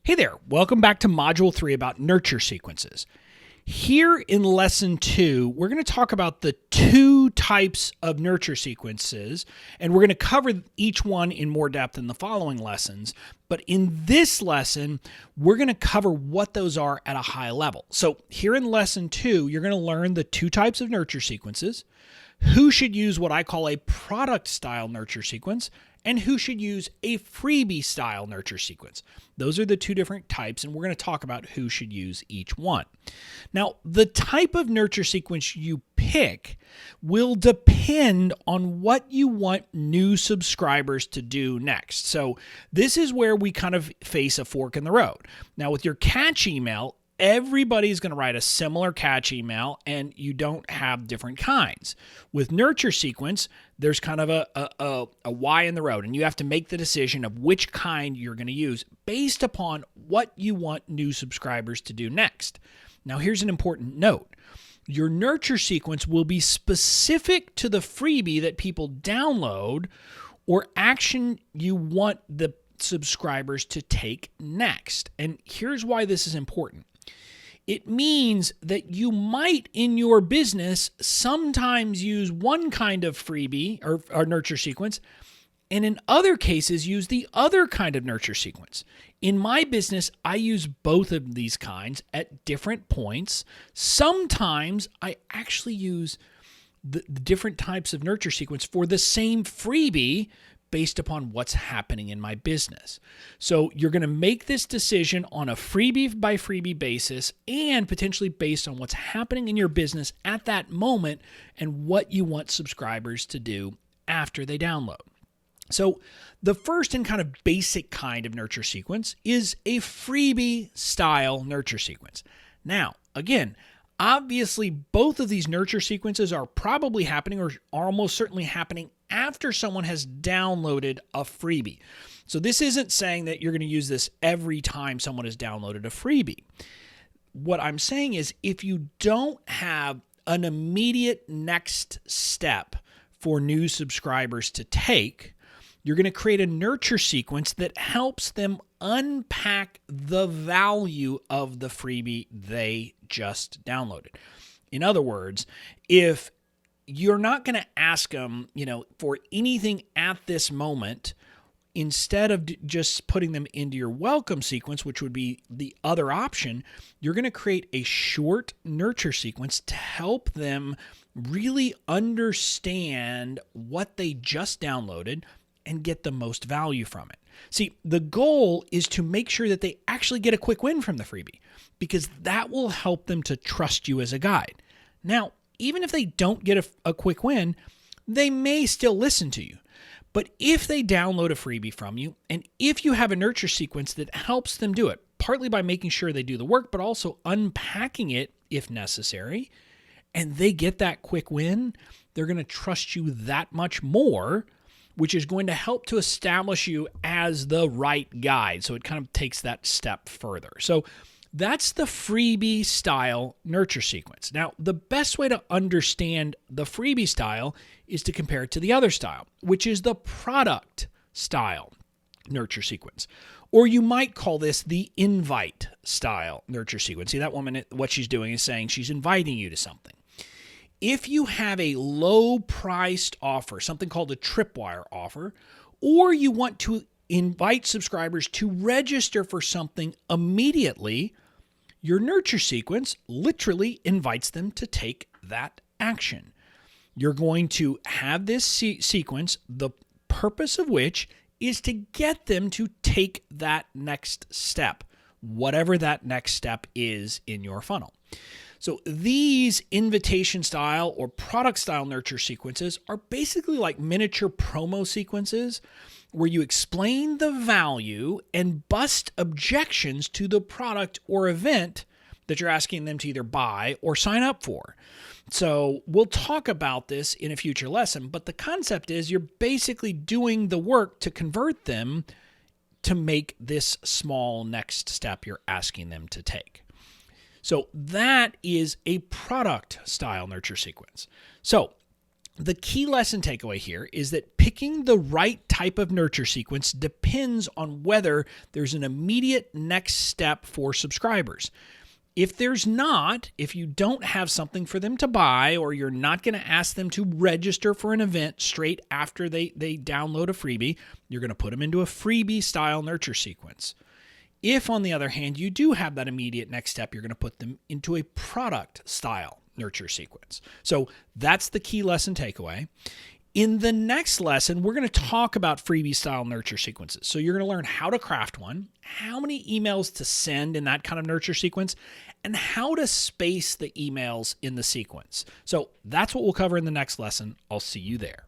Hey there, welcome back to Module 3 about nurture sequences. Here in Lesson 2, we're going to talk about the two types of nurture sequences, and we're going to cover each one in more depth in the following lessons. But in this lesson, we're going to cover what those are at a high level. So here in Lesson 2, you're going to learn the two types of nurture sequences, who should use what I call a product style nurture sequence, and who should use a freebie style nurture sequence. Those are the two different types, and we're going to talk about who should use each one. Now, the type of nurture sequence you pick will depend on what you want new subscribers to do next. So this is where we kind of face a fork in the road. Now, with your catch email, everybody's going to write a similar catch email, and you don't have different kinds. With nurture sequence, there's kind of a Y in the road, and you have to make the decision of which kind you're going to use based upon what you want new subscribers to do next. Now, here's an important note. Your nurture sequence will be specific to the freebie that people download or action you want the subscribers to take next. And here's why this is important. It means that you might, in your business, sometimes use one kind of freebie or nurture sequence, and in other cases, use the other kind of nurture sequence. In my business, I use both of these kinds at different points. Sometimes I actually use the different types of nurture sequence for the same freebie based upon what's happening in my business. So you're going to make this decision on a freebie by freebie basis and potentially based on what's happening in your business at that moment and what you want subscribers to do after they download. So the first and kind of basic kind of nurture sequence is a freebie style nurture sequence. Now, again, obviously both of these nurture sequences are probably happening or are almost certainly happening after someone has downloaded a freebie. So this isn't saying that you're going to use this every time someone has downloaded a freebie. What I'm saying is if you don't have an immediate next step for new subscribers to take, you're going to create a nurture sequence that helps them unpack the value of the freebie they just downloaded. In other words, if you're not going to ask them, for anything at this moment, instead of just putting them into your welcome sequence, which would be the other option, you're going to create a short nurture sequence to help them really understand what they just downloaded and get the most value from it. See, the goal is to make sure that they actually get a quick win from the freebie because that will help them to trust you as a guide. Now, even if they don't get a quick win, they may still listen to you. But if they download a freebie from you, and if you have a nurture sequence that helps them do it, partly by making sure they do the work, but also unpacking it if necessary, and they get that quick win, they're going to trust you that much more, which is going to help to establish you as the right guide. So it kind of takes that step further. So that's the freebie style nurture sequence. Now, the best way to understand the freebie style is to compare it to the other style, which is the product style nurture sequence. Or you might call this the invite style nurture sequence. See, that woman, what she's doing is saying she's inviting you to something. If you have a low-priced offer, something called a tripwire offer, or you want to invite subscribers to register for something immediately, your nurture sequence literally invites them to take that action. You're going to have this sequence, the purpose of which is to get them to take that next step, whatever that next step is in your funnel. So these invitation style or product style nurture sequences are basically like miniature promo sequences where you explain the value and bust objections to the product or event that you're asking them to either buy or sign up for. So we'll talk about this in a future lesson, but the concept is you're basically doing the work to convert them to make this small next step you're asking them to take. So that is a product style nurture sequence. So The key lesson takeaway here is that picking the right type of nurture sequence depends on whether there's an immediate next step for subscribers. If there's not, if you don't have something for them to buy, or you're not going to ask them to register for an event straight after they download a freebie, you're going to put them into a freebie style nurture sequence. If, on the other hand, you do have that immediate next step, you're going to put them into a product style nurture sequence. So that's the key lesson takeaway. In the next lesson, we're going to talk about freebie style nurture sequences. So you're going to learn how to craft one, how many emails to send in that kind of nurture sequence, and how to space the emails in the sequence. So that's what we'll cover in the next lesson. I'll see you there.